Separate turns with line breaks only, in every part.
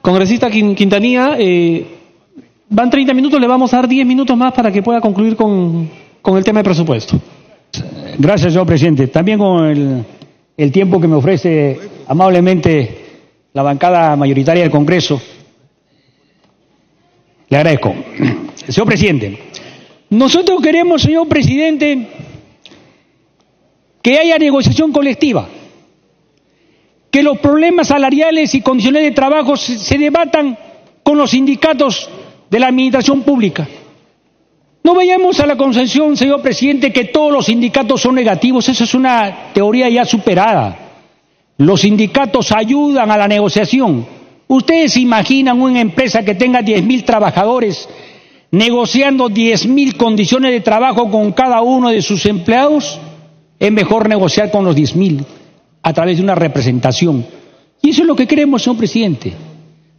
Congresista Quintanilla, van 30 minutos, le vamos a dar 10 minutos más para que pueda concluir con el tema de presupuesto.
Gracias, señor presidente. También con el tiempo que me ofrece amablemente la bancada mayoritaria del Congreso, le agradezco. Señor presidente, nosotros queremos, señor presidente, que haya negociación colectiva, que los problemas salariales y condiciones de trabajo se debatan con los sindicatos de la administración pública. No vayamos a la concepción, señor presidente, que todos los sindicatos son negativos. Eso es una teoría ya superada. Los sindicatos ayudan a la negociación. ¿Ustedes se imaginan una empresa que tenga 10.000 trabajadores negociando 10.000 condiciones de trabajo con cada uno de sus empleados? Es mejor negociar con los 10.000 a través de una representación. Y eso es lo que queremos, señor presidente.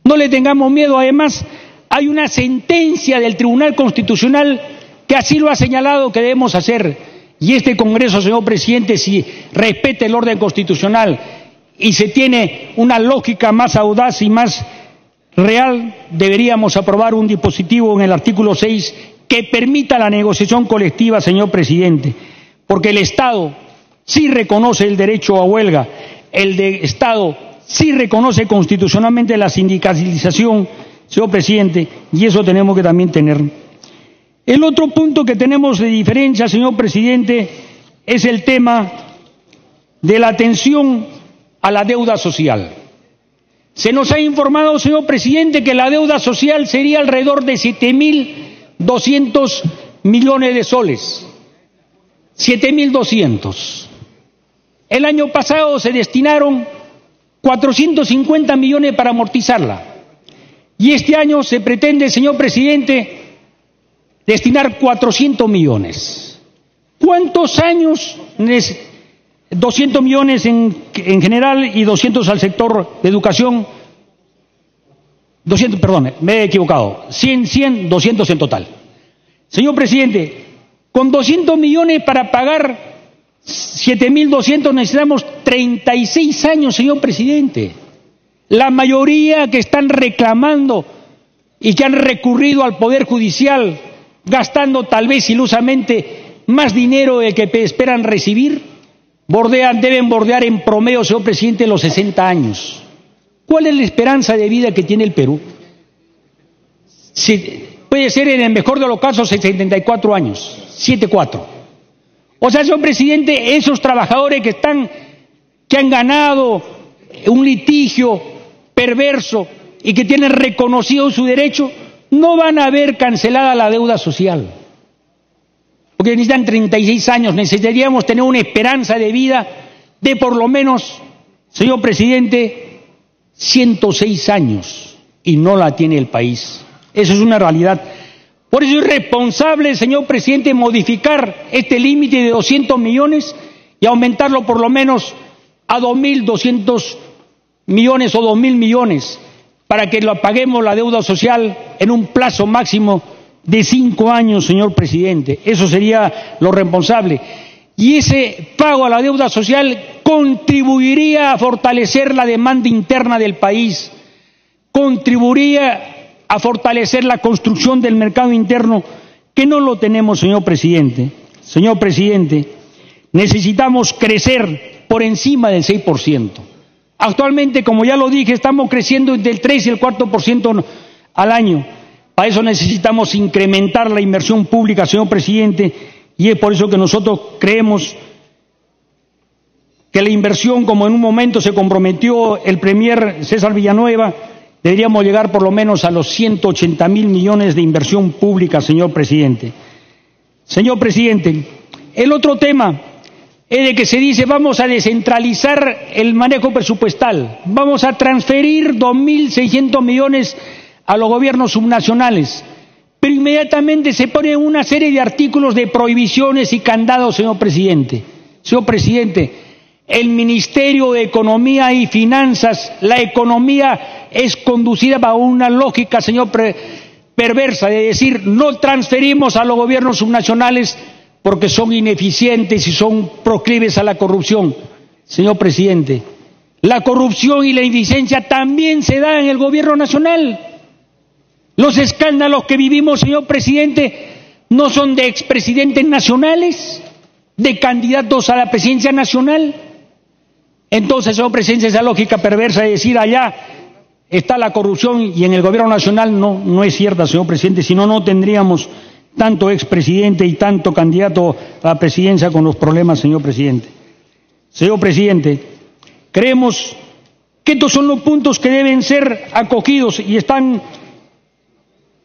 No le tengamos miedo. Además, hay una sentencia del Tribunal Constitucional que así lo ha señalado que debemos hacer. Y este Congreso, señor presidente, si respeta el orden constitucional y se tiene una lógica más audaz y más real, deberíamos aprobar un dispositivo en el artículo 6 que permita la negociación colectiva, señor presidente, porque el Estado sí reconoce el derecho a huelga, Estado sí reconoce constitucionalmente la sindicalización, señor presidente, y eso tenemos que también tener. El otro punto que tenemos de diferencia, señor presidente, es el tema de la atención a la deuda social. Se nos ha informado, señor presidente, que la deuda social sería alrededor de 7.200 millones de soles. 7.200. El año pasado se destinaron 450 millones para amortizarla. Y este año se pretende, señor presidente, destinar 400 millones. ¿Cuántos años? 200 millones en general y 200 al sector de educación. 200, perdón, me he equivocado. 100, 200 en total. Señor presidente, con 200 millones para pagar 7.200 necesitamos 36 años, señor presidente. La mayoría que están reclamando y que han recurrido al Poder Judicial, gastando tal vez ilusamente más dinero del que esperan recibir, deben bordear en promedio, señor presidente, los 60 años. ¿Cuál es la esperanza de vida que tiene el Perú? Puede ser en el mejor de los casos 74 años, 74. O sea, señor presidente, esos trabajadores que han ganado un litigio perverso y que tienen reconocido su derecho, no van a ver cancelada la deuda social. Porque necesitan 36 años, necesitaríamos tener una esperanza de vida de por lo menos, señor presidente, 106 años, y no la tiene el país. Eso es una realidad. Por eso es responsable, señor presidente, modificar este límite de 200 millones y aumentarlo por lo menos a 2.200 millones o 2.000 millones para que lo paguemos la deuda social en un plazo máximo de 5 años, señor presidente. Eso sería lo responsable. Y ese pago a la deuda social contribuiría a fortalecer la demanda interna del país, contribuiría a fortalecer la construcción del mercado interno, que no lo tenemos, señor presidente. Señor presidente, necesitamos crecer por encima del 6%. Actualmente, como ya lo dije, estamos creciendo entre el 3 y el 4% al año. Para eso necesitamos incrementar la inversión pública, señor presidente, y es por eso que nosotros creemos que la inversión, como en un momento se comprometió el premier César Villanueva, deberíamos llegar por lo menos a los 180.000 millones de inversión pública, señor presidente. Señor presidente, el otro tema es de que se dice vamos a descentralizar el manejo presupuestal, vamos a transferir 2.600 millones a los gobiernos subnacionales, pero inmediatamente se ponen una serie de artículos de prohibiciones y candados, señor presidente. Señor presidente, el Ministerio de Economía y Finanzas, la economía es conducida bajo una lógica, señor, perversa, de decir no transferimos a los gobiernos subnacionales porque son ineficientes y son proclives a la corrupción. Señor presidente, La corrupción y la ineficiencia también se da en el gobierno nacional. Los escándalos que vivimos, señor presidente, no son de expresidentes nacionales, de candidatos a la presidencia nacional. Entonces, señor presidente, esa lógica perversa de decir allá está la corrupción y en el gobierno nacional no es cierta, señor presidente, si no, no tendríamos tanto expresidente y tanto candidato a la presidencia con los problemas, señor presidente. Señor presidente, creemos que estos son los puntos que deben ser acogidos y están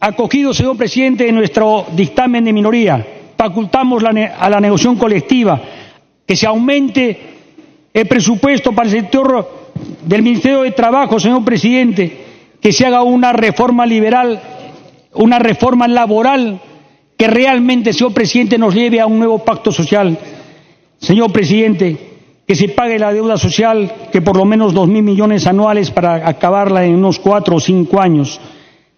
acogidos, señor presidente, en nuestro dictamen de minoría. Facultamos a la negociación colectiva, que se aumente el presupuesto para el sector del Ministerio de Trabajo, señor presidente, que se haga una reforma liberal, una reforma laboral que realmente, señor presidente, nos lleve a un nuevo pacto social. Señor presidente, que se pague la deuda social, que por lo menos 2.000 millones anuales para acabarla en unos 4 o 5 años.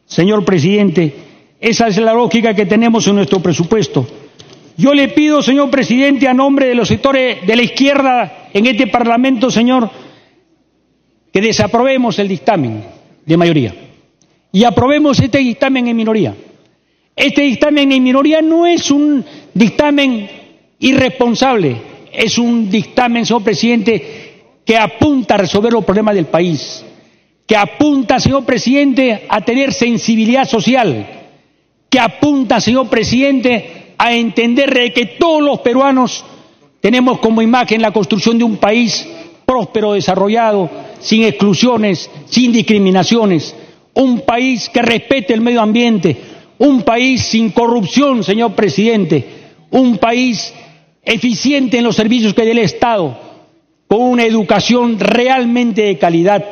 Señor presidente, esa es la lógica que tenemos en nuestro presupuesto. Yo le pido, señor presidente, a nombre de los sectores de la izquierda en este Parlamento, señor, que desaprobemos el dictamen de mayoría y aprobemos este dictamen en minoría. Este dictamen en minoría no es un dictamen irresponsable, es un dictamen, señor presidente, que apunta a resolver los problemas del país, que apunta, señor presidente, a tener sensibilidad social, que apunta, señor presidente, a entender que todos los peruanos tenemos como imagen la construcción de un país próspero, desarrollado, sin exclusiones, sin discriminaciones, un país que respete el medio ambiente, un país sin corrupción, señor presidente, un país eficiente en los servicios que dé el Estado, con una educación realmente de calidad.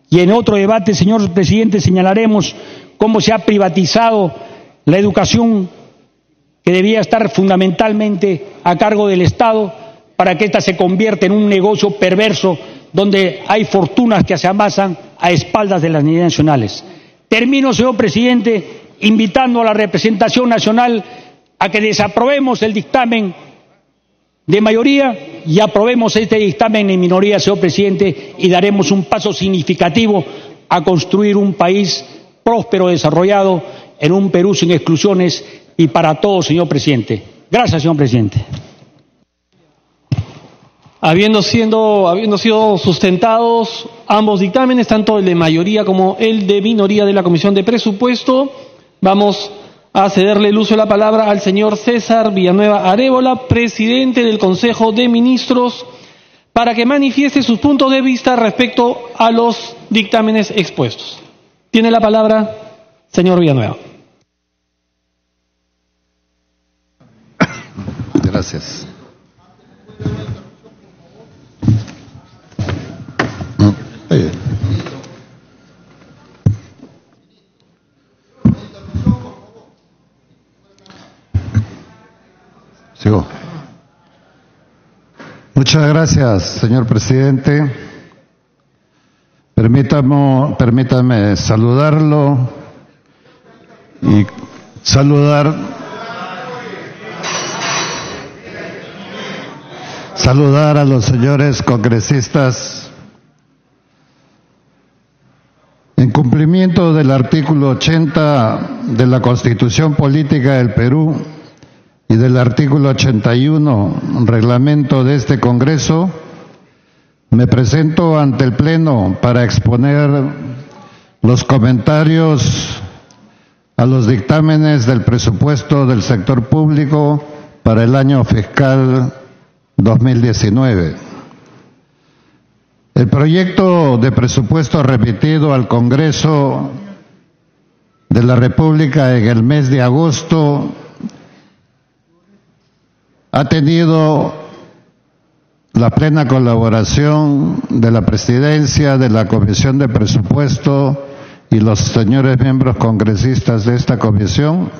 Y en otro debate, señor presidente, señalaremos cómo se ha privatizado la educación que debía estar fundamentalmente a cargo del Estado para que ésta se convierta en un negocio perverso donde hay fortunas que se amasan a espaldas de las unidades nacionales. Termino, señor presidente, invitando a la representación nacional a que desaprobemos el dictamen de mayoría y aprobemos este dictamen en minoría, señor presidente, y daremos un paso significativo a construir un país próspero, desarrollado, en un Perú sin exclusiones y para todos, señor presidente. Gracias, señor presidente.
Habiendo sido sustentados ambos dictámenes, tanto el de mayoría como el de minoría de la Comisión de Presupuesto, vamos a cederle el uso de la palabra al señor César Villanueva Arébola, presidente del Consejo de Ministros, para que manifieste sus puntos de vista respecto a los dictámenes expuestos. Tiene la palabra, señor Villanueva.
Gracias. Sigo. Muchas gracias, señor presidente. Permítame saludarlo y saludar a los señores congresistas. En cumplimiento del artículo 80 de la Constitución Política del Perú y del artículo 81, reglamento de este Congreso, me presento ante el Pleno para exponer los comentarios a los dictámenes del presupuesto del sector público para el año fiscal 2019. El proyecto de presupuesto remitido al Congreso de la República en el mes de agosto ha tenido la plena colaboración de la Presidencia, de la Comisión de Presupuesto y los señores miembros congresistas de esta comisión,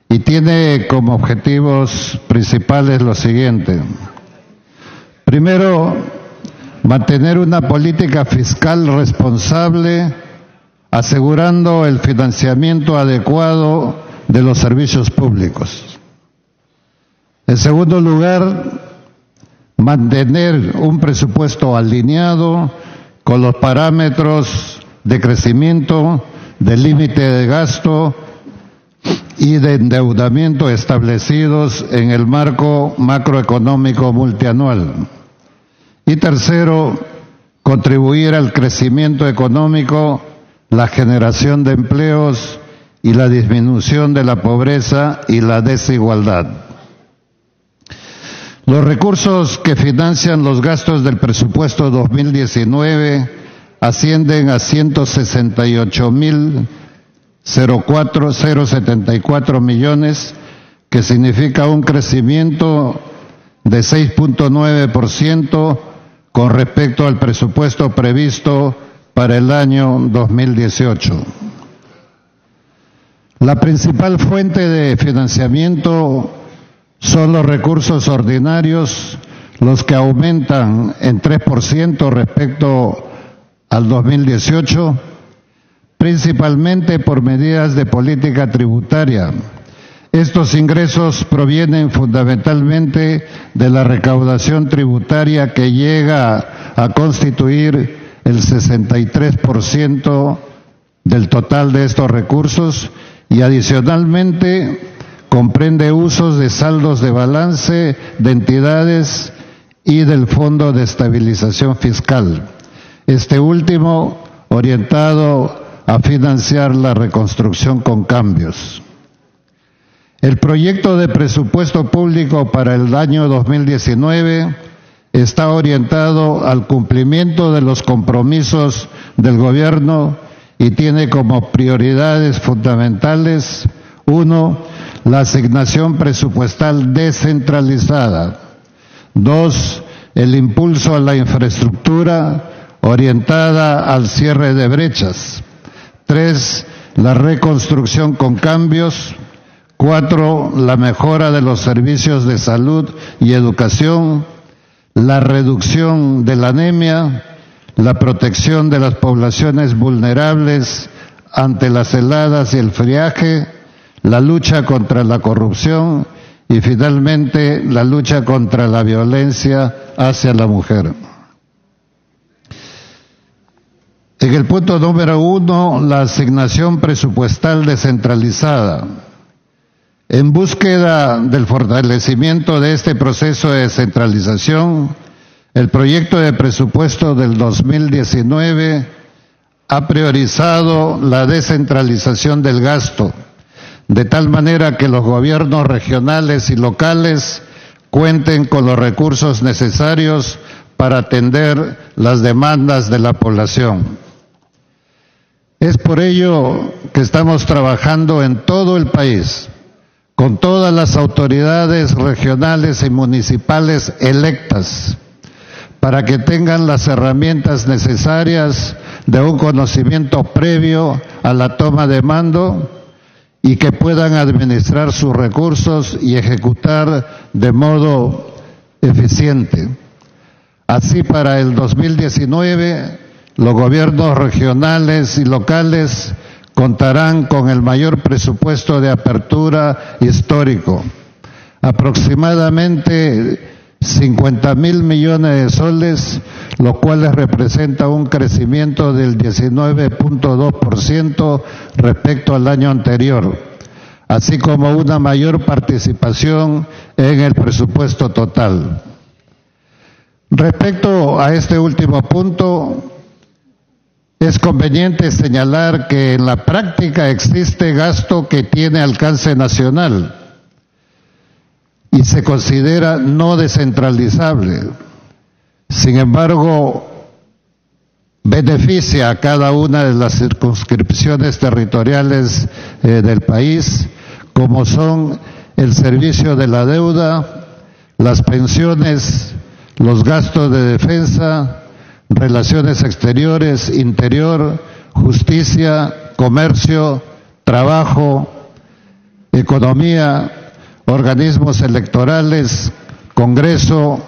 y tiene como objetivos principales lo siguiente. Primero, mantener una política fiscal responsable, asegurando el financiamiento adecuado de los servicios públicos. En segundo lugar, mantener un presupuesto alineado con los parámetros de crecimiento, de límite de gasto y de endeudamiento establecidos en el marco macroeconómico multianual. Y tercero, contribuir al crecimiento económico, la generación de empleos y la disminución de la pobreza y la desigualdad. Los recursos que financian los gastos del presupuesto 2019 ascienden a 168.074 millones, que significa un crecimiento de 6.9% con respecto al presupuesto previsto para el año 2018. La principal fuente de financiamiento son los recursos ordinarios, los que aumentan en 3% respecto al 2018, principalmente por medidas de política tributaria. Estos ingresos provienen fundamentalmente de la recaudación tributaria, que llega a constituir el 63% del total de estos recursos, y adicionalmente comprende usos de saldos de balance de entidades y del Fondo de Estabilización Fiscal, este último orientado a financiar la reconstrucción con cambios. El proyecto de presupuesto público para el año 2019 está orientado al cumplimiento de los compromisos del gobierno y tiene como prioridades fundamentales: 1. La asignación presupuestal descentralizada. 2. El impulso a la infraestructura orientada al cierre de brechas. 3. La reconstrucción con cambios. 4. La mejora de los servicios de salud y educación. La reducción de la anemia. La protección de las poblaciones vulnerables ante las heladas y el friaje. La lucha contra la corrupción y finalmente la lucha contra la violencia hacia la mujer. En el punto número 1, la asignación presupuestal descentralizada. En búsqueda del fortalecimiento de este proceso de descentralización, el proyecto de presupuesto del 2019 ha priorizado la descentralización del gasto, de tal manera que los gobiernos regionales y locales cuenten con los recursos necesarios para atender las demandas de la población. Es por ello que estamos trabajando en todo el país, con todas las autoridades regionales y municipales electas, para que tengan las herramientas necesarias de un conocimiento previo a la toma de mando y que puedan administrar sus recursos y ejecutar de modo eficiente. Así, para el 2019, los gobiernos regionales y locales contarán con el mayor presupuesto de apertura histórico, aproximadamente 50.000 millones de soles, lo cual representa un crecimiento del 19.2% respecto al año anterior, así como una mayor participación en el presupuesto total. Respecto a este último punto, es conveniente señalar que en la práctica existe gasto que tiene alcance nacional y se considera no descentralizable. Sin embargo, beneficia a cada una de las circunscripciones territoriales del país, como son el servicio de la deuda, las pensiones, los gastos de defensa, relaciones exteriores, interior, justicia, comercio, trabajo, economía, organismos electorales, Congreso,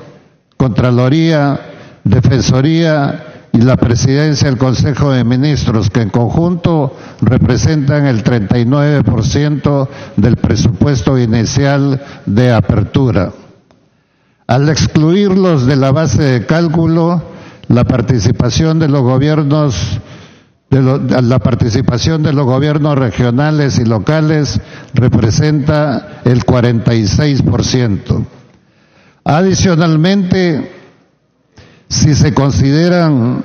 Contraloría, Defensoría y la Presidencia del Consejo de Ministros, que en conjunto representan el 39% del presupuesto inicial de apertura. Al excluirlos de la base de cálculo, la participación de los gobiernos regionales y locales representa el 46%. Adicionalmente, si se consideran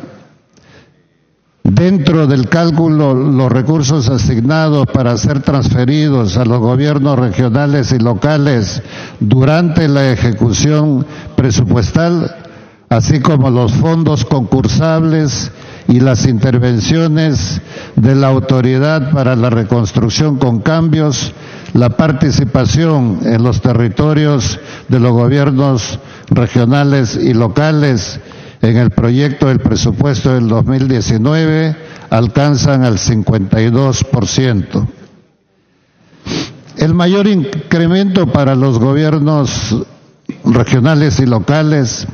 dentro del cálculo los recursos asignados para ser transferidos a los gobiernos regionales y locales durante la ejecución presupuestal, así como los fondos concursables y las intervenciones de la Autoridad para la Reconstrucción con Cambios, la participación en los territorios de los gobiernos regionales y locales en el proyecto del presupuesto del 2019 alcanzan al 52%. El mayor incremento para los gobiernos regionales y locales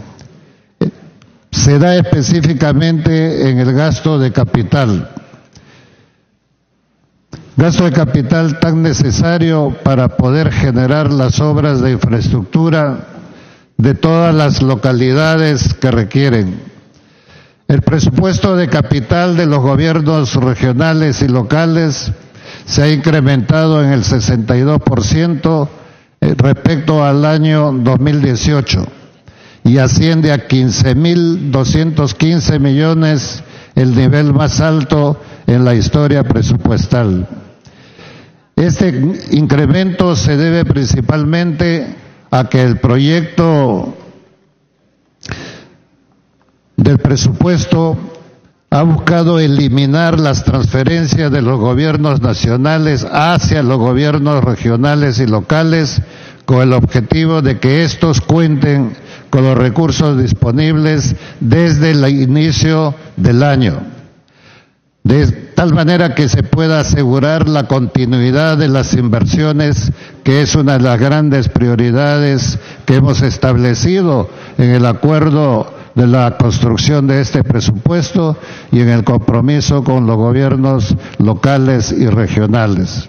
se da específicamente en el gasto de capital. Gasto de capital tan necesario para poder generar las obras de infraestructura de todas las localidades que requieren. El presupuesto de capital de los gobiernos regionales y locales se ha incrementado en el 62% respecto al año 2018 y asciende a 15.215 millones, el nivel más alto en la historia presupuestal. Este incremento se debe principalmente a que el proyecto del presupuesto ha buscado eliminar las transferencias de los gobiernos nacionales hacia los gobiernos regionales y locales con el objetivo de que estos cuenten con los recursos disponibles desde el inicio del año, de tal manera que se pueda asegurar la continuidad de las inversiones, que es una de las grandes prioridades que hemos establecido en el acuerdo de la construcción de este presupuesto y en el compromiso con los gobiernos locales y regionales.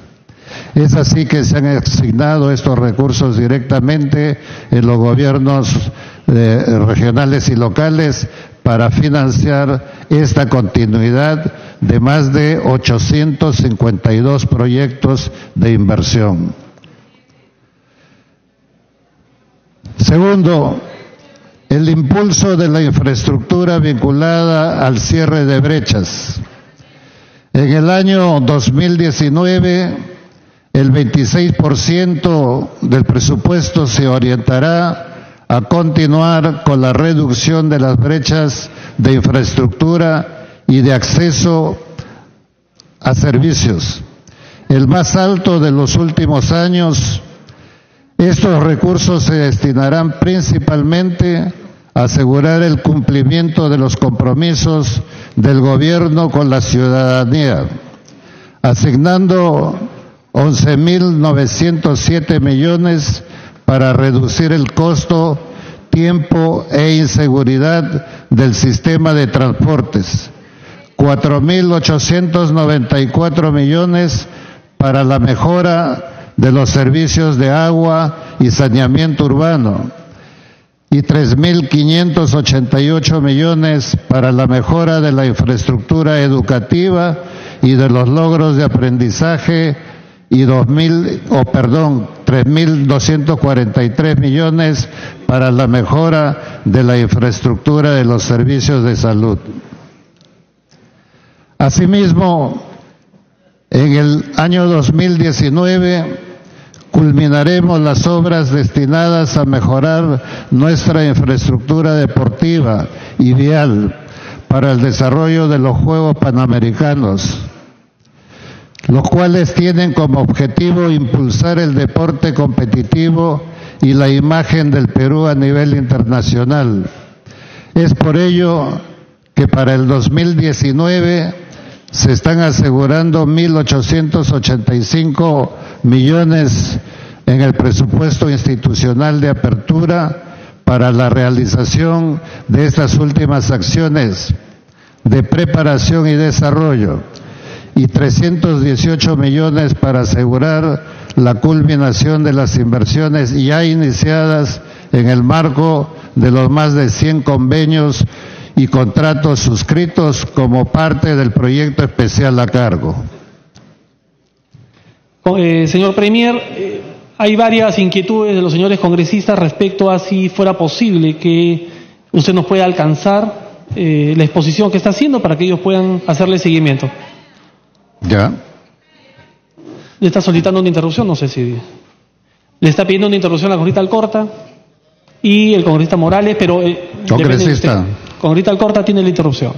Es así que se han asignado estos recursos directamente en los gobiernos regionales y locales para financiar esta continuidad de más de 852 proyectos de inversión. Segundo, el impulso de la infraestructura vinculada al cierre de brechas. En el año 2019, el 26% del presupuesto se orientará a continuar con la reducción de las brechas de infraestructura y de acceso a servicios, el más alto de los últimos años. Estos recursos se destinarán principalmente a asegurar el cumplimiento de los compromisos del gobierno con la ciudadanía, asignando 11.907 millones para reducir el costo, tiempo e inseguridad del sistema de transportes, 4.894 millones para la mejora de los servicios de agua y saneamiento urbano y 3.588 millones para la mejora de la infraestructura educativa y de los logros de aprendizaje y 3.243 millones para la mejora de la infraestructura de los servicios de salud. Asimismo, en el año 2019 culminaremos las obras destinadas a mejorar nuestra infraestructura deportiva y vial para el desarrollo de los Juegos Panamericanos, los cuales tienen como objetivo impulsar el deporte competitivo y la imagen del Perú a nivel internacional. Es por ello que para el 2019 se están asegurando 1.885 millones en el presupuesto institucional de apertura para la realización de estas últimas acciones de preparación y desarrollo, y 318 millones para asegurar la culminación de las inversiones ya iniciadas en el marco de los más de 100 convenios y contratos suscritos como parte del proyecto especial a cargo.
Señor Premier, hay varias inquietudes de los señores congresistas respecto a si fuera posible que usted nos pueda alcanzar la exposición que está haciendo para que ellos puedan hacerle seguimiento.
Ya.
¿Le está solicitando una interrupción? No sé si... Le está pidiendo una interrupción a la congresista Alcorta y el congresista Morales, pero...
Congresista.
Congresista Alcorta tiene la interrupción.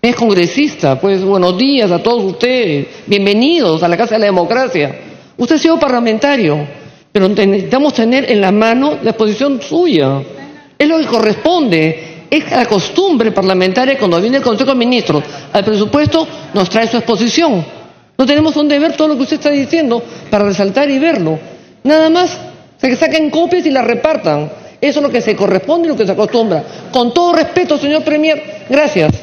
Es congresista, pues buenos días a todos ustedes, bienvenidos a la Casa de la Democracia. Usted ha sido parlamentario, pero necesitamos tener en la mano la exposición suya. Es lo que corresponde, es la costumbre parlamentaria cuando viene el Consejo de Ministros al presupuesto nos trae su exposición. No tenemos dónde ver todo lo que usted está diciendo para resaltar y verlo. Nada más, que saquen copias y las repartan. Eso es lo que se corresponde y lo que se acostumbra. Con todo respeto, señor Premier, gracias.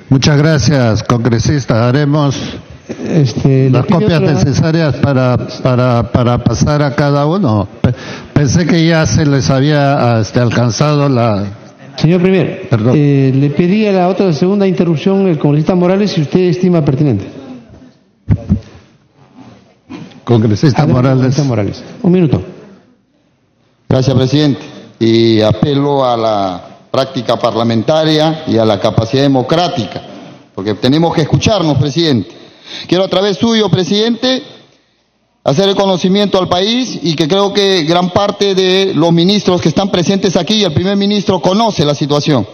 Muchas gracias, congresista. Haremos las copias necesarias para pasar a cada uno. Pensé que ya se les había alcanzado la...
Señor Premier, le pedí a la segunda interrupción el congresista Morales si usted estima pertinente.
Congresista
Morales. Un minuto.
Gracias, presidente. Y apelo a la práctica parlamentaria y a la capacidad democrática, porque tenemos que escucharnos, presidente. Quiero a través suyo, presidente, hacer el conocimiento al país y que creo que gran parte de los ministros que están presentes aquí y el primer ministro conoce la situación.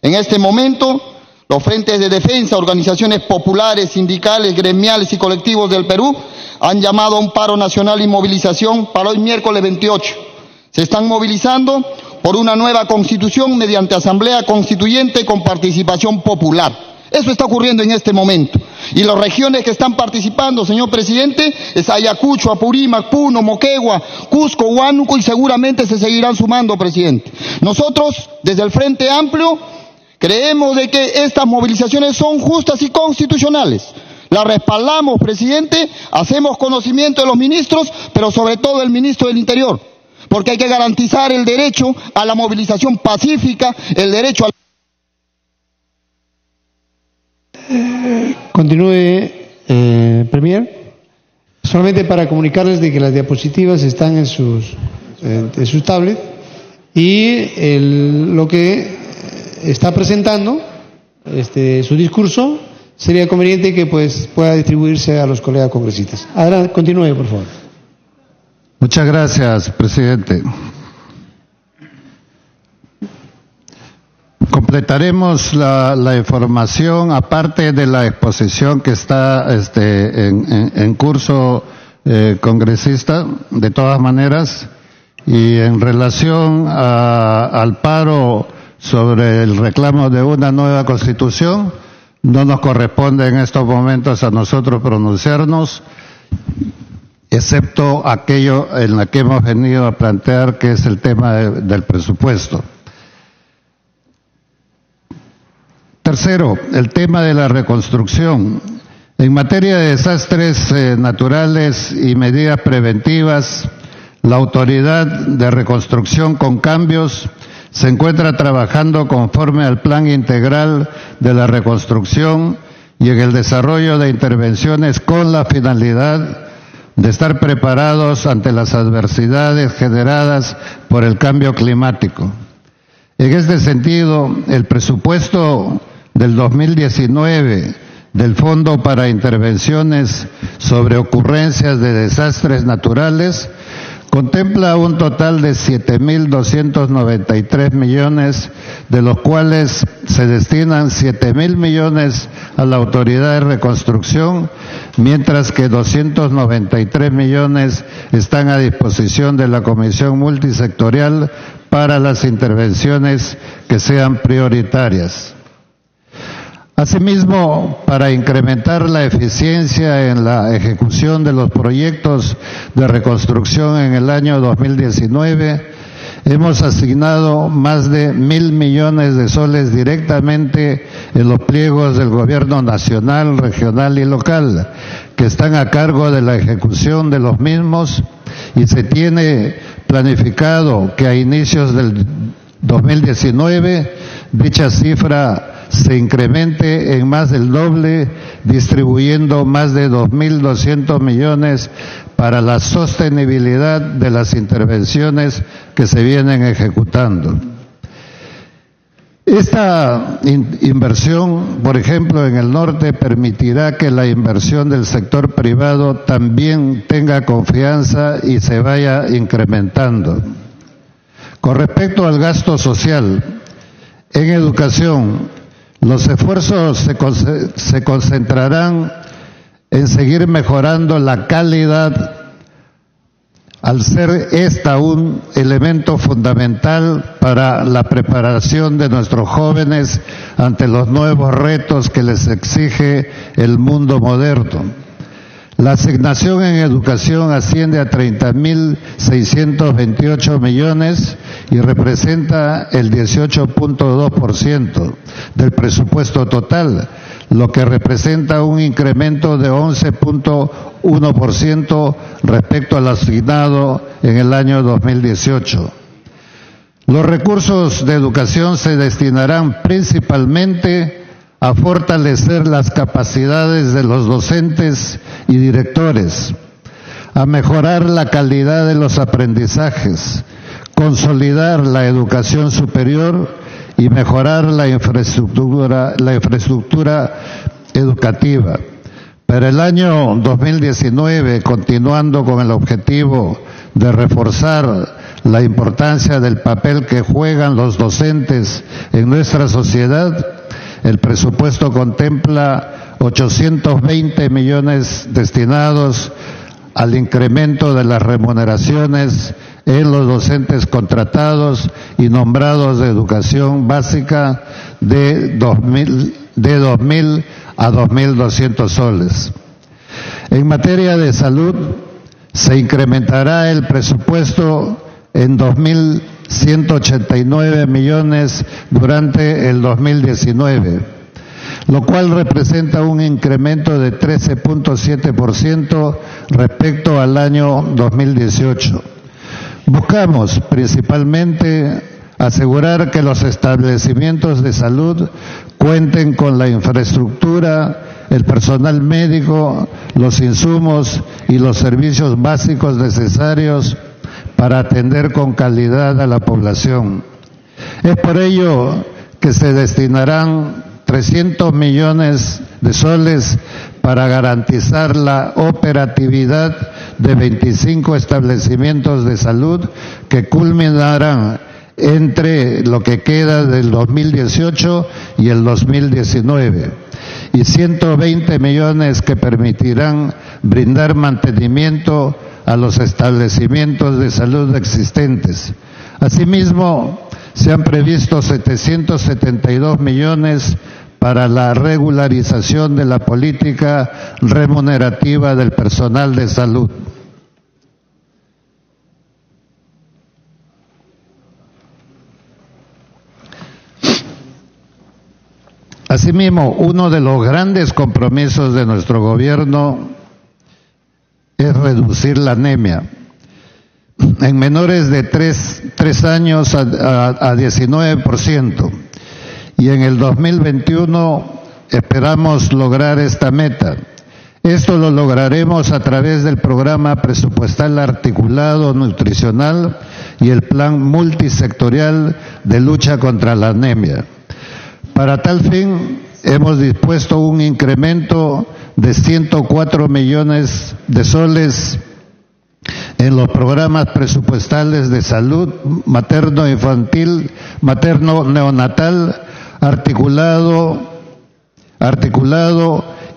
En este momento, los frentes de defensa, organizaciones populares, sindicales, gremiales y colectivos del Perú han llamado a un paro nacional y movilización para hoy miércoles 28. Se están movilizando por una nueva constitución mediante asamblea constituyente con participación popular. Eso está ocurriendo en este momento. Y las regiones que están participando, señor presidente, es Ayacucho, Apurímac, Puno, Moquegua, Cusco, Huánuco y seguramente se seguirán sumando, presidente. Nosotros, desde el Frente Amplio, creemos de que estas movilizaciones son justas y constitucionales. Las respaldamos, presidente, hacemos conocimiento de los ministros, pero sobre todo del ministro del Interior. Porque hay que garantizar el derecho a la movilización pacífica, el derecho a...
Continúe, Premier. Solamente para comunicarles de que las diapositivas están en sus tablets y lo que está presentando, su discurso, sería conveniente que pueda distribuirse a los colegas congresistas. Adelante, continúe, por favor.
Muchas gracias, presidente. Completaremos la información, aparte de la exposición que está en curso, congresista, de todas maneras, y en relación al paro sobre el reclamo de una nueva constitución, no nos corresponde en estos momentos a nosotros pronunciarnos, excepto aquello en la que hemos venido a plantear, que es el tema del presupuesto. Tercero, el tema de la reconstrucción. En materia de desastres naturales y medidas preventivas, la Autoridad de Reconstrucción con Cambios se encuentra trabajando conforme al Plan Integral de la Reconstrucción y en el desarrollo de intervenciones con la finalidad de estar preparados ante las adversidades generadas por el cambio climático. En este sentido, el presupuesto del 2019 del Fondo para Intervenciones sobre Ocurrencias de Desastres Naturales contempla un total de 7.293 millones, de los cuales se destinan 7.000 millones a la Autoridad de Reconstrucción, mientras que 293 millones están a disposición de la Comisión Multisectorial para las intervenciones que sean prioritarias. Asimismo, para incrementar la eficiencia en la ejecución de los proyectos de reconstrucción en el año 2019, hemos asignado más de 1.000 millones de soles directamente en los pliegos del gobierno nacional, regional y local, que están a cargo de la ejecución de los mismos y se tiene planificado que a inicios del 2019 dicha cifra se incremente en más del doble, distribuyendo más de 2.200 millones para la sostenibilidad de las intervenciones que se vienen ejecutando. Esta inversión, por ejemplo, en el norte, permitirá que la inversión del sector privado también tenga confianza y se vaya incrementando. Con respecto al gasto social, en educación, los esfuerzos se concentrarán en seguir mejorando la calidad, al ser esta un elemento fundamental para la preparación de nuestros jóvenes ante los nuevos retos que les exige el mundo moderno. La asignación en educación asciende a 30.628 millones y representa el 18.2% del presupuesto total, lo que representa un incremento de 11.1% respecto al asignado en el año 2018. Los recursos de educación se destinarán principalmente a fortalecer las capacidades de los docentes y directores, a mejorar la calidad de los aprendizajes, consolidar la educación superior y mejorar la infraestructura educativa. Para el año 2019, continuando con el objetivo de reforzar la importancia del papel que juegan los docentes en nuestra sociedad, el presupuesto contempla 820 millones destinados al incremento de las remuneraciones en los docentes contratados y nombrados de educación básica de 2.000 a 2.200 soles. En materia de salud, se incrementará el presupuesto en 2.189 millones durante el 2019, lo cual representa un incremento de 13.7% respecto al año 2018. Buscamos principalmente asegurar que los establecimientos de salud cuenten con la infraestructura, el personal médico, los insumos y los servicios básicos necesarios para atender con calidad a la población. Es por ello que se destinarán 300 millones de soles para garantizar la operatividad de 25 establecimientos de salud que culminarán entre lo que queda del 2018 y el 2019, y 120 millones que permitirán brindar mantenimiento a los establecimientos de salud existentes. Asimismo, se han previsto 772 millones para la regularización de la política remunerativa del personal de salud. Asimismo, uno de los grandes compromisos de nuestro gobierno es reducir la anemia. En menores de 3 años a 19%. Y en el 2021 esperamos lograr esta meta. Esto lo lograremos a través del programa presupuestal articulado nutricional y el plan multisectorial de lucha contra la anemia. Para tal fin, hemos dispuesto un incremento de 104 millones de soles en los programas presupuestales de salud materno-infantil, materno-neonatal, articulado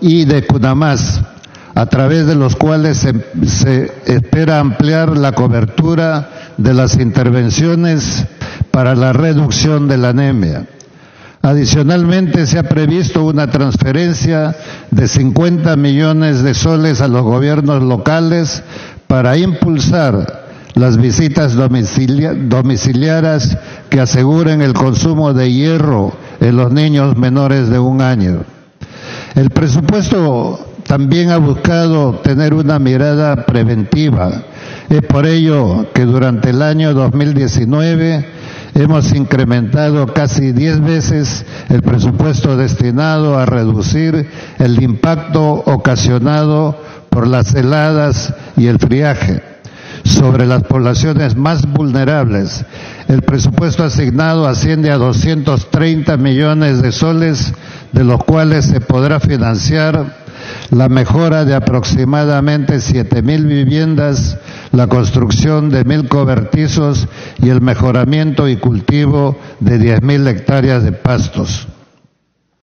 y de CUNAMAS, a través de los cuales se espera ampliar la cobertura de las intervenciones para la reducción de la anemia. Adicionalmente, se ha previsto una transferencia de 50 millones de soles a los gobiernos locales para impulsar las visitas domiciliaras que aseguren el consumo de hierro en los niños menores de 1 año. El presupuesto también ha buscado tener una mirada preventiva, Es por ello que durante el año 2019 hemos incrementado casi 10 veces el presupuesto destinado a reducir el impacto ocasionado por las heladas y el friaje sobre las poblaciones más vulnerables. El presupuesto asignado asciende a 230 millones de soles, de los cuales se podrá financiar la mejora de aproximadamente 7.000 viviendas, la construcción de 1.000 cobertizos y el mejoramiento y cultivo de 10.000 hectáreas de pastos.